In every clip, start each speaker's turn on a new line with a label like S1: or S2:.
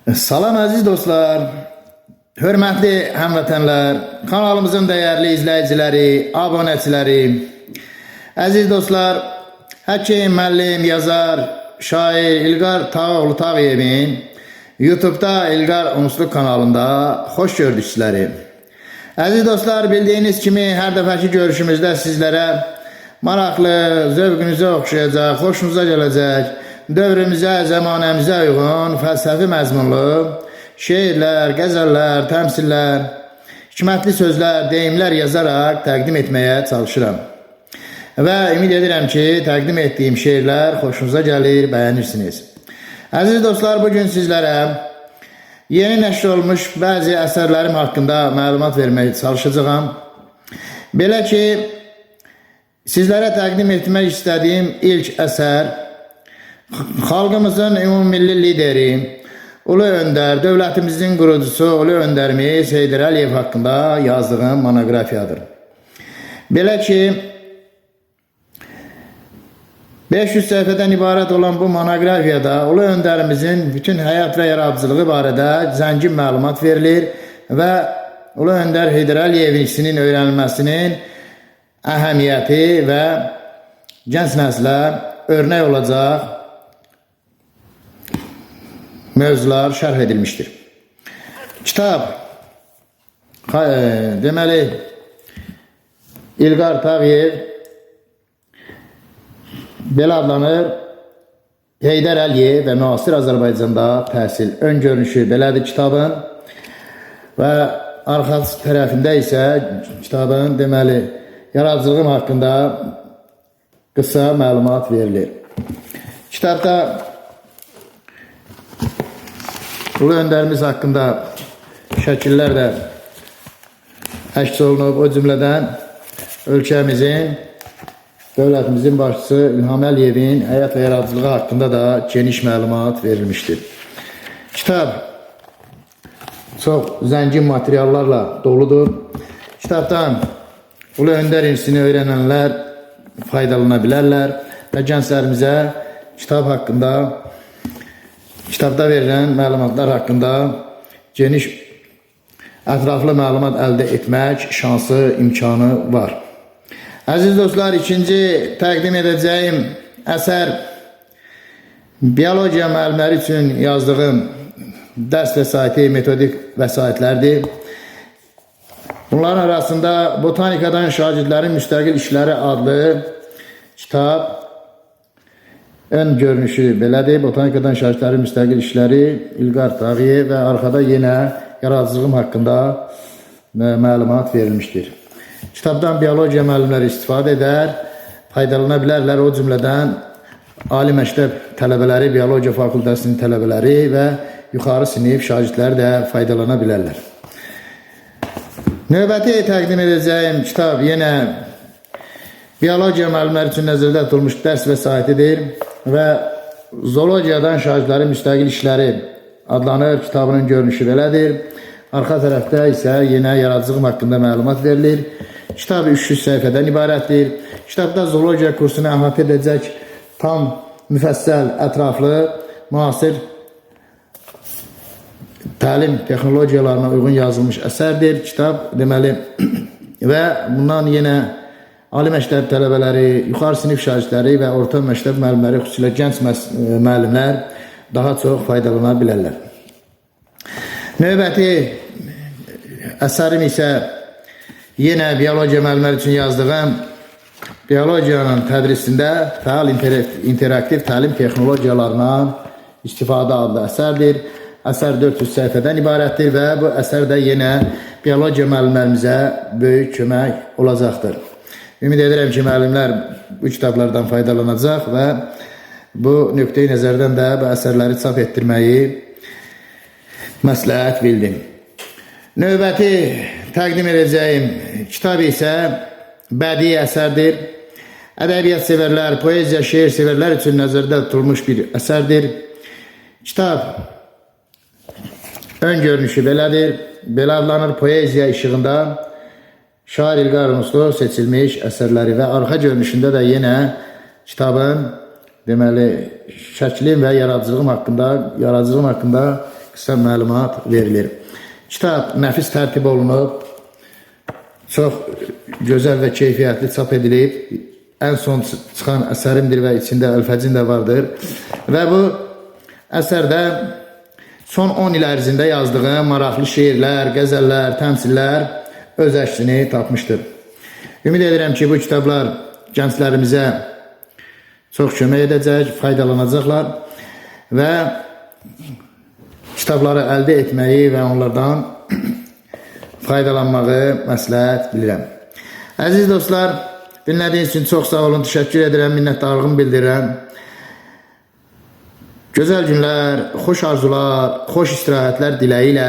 S1: Salam əziz dostlar, hörmətli həmvətənlər, kanalımızın dəyərli izləyiciləri, abunəçiləri. Əziz dostlar, həkim, müəllim, yazar, şair İlqar Tağoğlu Tağıyevin YouTube'da İlqar Unsluk kanalında xoş gördük sizləri. Əziz dostlar, bildiyiniz kimi hər dəfəki görüşümüzdə sizlərə maraqlı, zövqünüzə oxşayacaq, xoşunuza gələcək, dövrümüzə, zəmanəmizə uyğun, fəlsəfi məzmunlu şeirlər, qəzəllər, təmsillər, hikmətli sözlər, deyimlər yazaraq təqdim etməyə çalışıram. Və ümid edirəm ki, təqdim etdiyim şeirlər xoşunuza gəlir, bəyənirsiniz. Əziz dostlar, bugün sizlərə yeni nəşr olmuş bəzi əsərlərim haqqında məlumat verməyə çalışacağam. Belə ki, sizlərə təqdim etmək istədiyim ilk əsər xalqımızın ümumilli lideri, ulu öndər, dövlətimizin qurucusu ulu öndərimiz Heydər Əliyev haqqında yazdığım monoqrafiyadır. Belə ki, 500 səhifədən ibarət olan bu monoqrafiyada ulu öndərimizin bütün həyat və yaradıcılığı barədə zəngin məlumat verilir və ulu öndər Heydər Əliyevin öyrənilməsinin əhəmiyyəti və gənc nəslə örnək olacaq mövzular şərh edilmişdir. Kitab deməli İlqar Tağıyev belə adlanır. Heydər Əliyev və müasir Azərbaycanda təhsil. Ön görünüşü belədir kitabın və arxa tərəfində isə kitabın deməli yaradıcılığım haqqında qısa məlumat verilir. Kitabda ulu öndərimiz haqqında şəkillər də əks olunub, o cümlədən ölkəmizin, dövlətimizin başçısı İlham Əliyevin həyat və yaradıcılığı haqqında da geniş məlumat verilmişdir. Kitab çox zəngin materiallarla doludur. Kitabdan ulu öndər irsini öyrənənlər faydalana bilərlər və gənclərimizə kitab haqqında, kitabda verilən məlumatlar haqqında geniş, ətraflı məlumat əldə etmək şansı, imkanı var. Əziz dostlar, ikinci təqdim edəcəyim əsər biologiya müəllimləri üçün yazdığım dərs vəsaiti, metodik vəsaitlərdir. Bunların arasında Botanikadan şagirdlərin müstəqil işləri adlı kitab, ön görünüşü belədir. Botanikadan şagirdlərin müstəqil işləri İlqar Tağıyev və arxada yenə yaradıcılığım haqqında məlumat verilmişdir. Kitabdan biologiya müəllimləri istifadə edər, faydalana bilərlər. O cümlədən ali məktəb tələbələri, biologiya fakültəsinin tələbələri və yuxarı sinif şagirdləri də faydalana bilərlər. Növbəti təqdim edəcəyim kitab yenə biologiya müəllimləri üçün nəzərdə tutulmuş dərs vəsaitidir və zoologiyadan şagirdlərin müstəqil işləri adlanır. Kitabının görünüşü belədir. Arxa tərəfdə isə yenə yaradıcılığım haqqında məlumat verilir. Kitab 300 səhifədən ibarətdir. Kitabda zoologiya kursunu əhatə edəcək tam müfəssəl, ətraflı, müasir təlim texnologiyalarına uyğun yazılmış əsərdir. Kitab deməli və bundan yenə ali məktəb tələbələri, yuxarı sinif şagirdləri və orta məktəb müəllimləri, xüsusilə gənc müəllimlər daha çox faydalana bilərlər. Növbəti əsərim isə yenə biologiya müəllimləri üçün yazdığım biologiyanın tədrisində fəal interaktiv təlim texnologiyalarına istifadə adlı əsərdir. Əsər 400 səhifədən ibarətdir və bu əsər də yenə biologiya müəllimlərimizə böyük kömək olacaqdır. Ümid edirəm ki, müəllimlər bu kitablardan faydalanacaq və bu nöqteyi nəzərdən də bu əsərləri çap etdirməyi məsləhət bildim. Növbəti təqdim edəcəyim kitab isə bədii əsərdir. Ədəbiyyat sevərlər, poeziya, şeir sevərlər üçün nəzərdə tutulmuş bir əsərdir. Kitab ön görünüşü belədir. Belə adlanır: poeziya işığında şair İlqar Unsluk seçilmiş əsərləri və arxa görünüşündə də yenə kitabın deməli şəklin və yaradıcılığım haqqında qısa məlumat verilir. Kitab nəfis tərtib olunub, çox gözəl və keyfiyyətli çap edilib. Ən son çıxan əsərimdir və içində əlfəcin də vardır. Və bu əsərdə son 10 il ərzində yazdığım maraqlı şeirlər, qəzəllər, təmsillər öz əksini tapmışdır. Ümid edirəm ki, bu kitablar gənclərimizə çox kömək edəcək, faydalanacaqlar və kitabları əldə etməyi və onlardan faydalanmağı məsləhət bilirəm. Əziz dostlar, dinlədiyiniz üçün çox sağ olun, təşəkkür edirəm, minnətdarlığımı bildirirəm. Gözəl günlər, xoş arzular, xoş istirahətlər diləyi ilə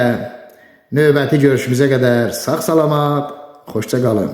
S1: növbəti görüşümüzə qədər sağ salamat, xoşça qalın.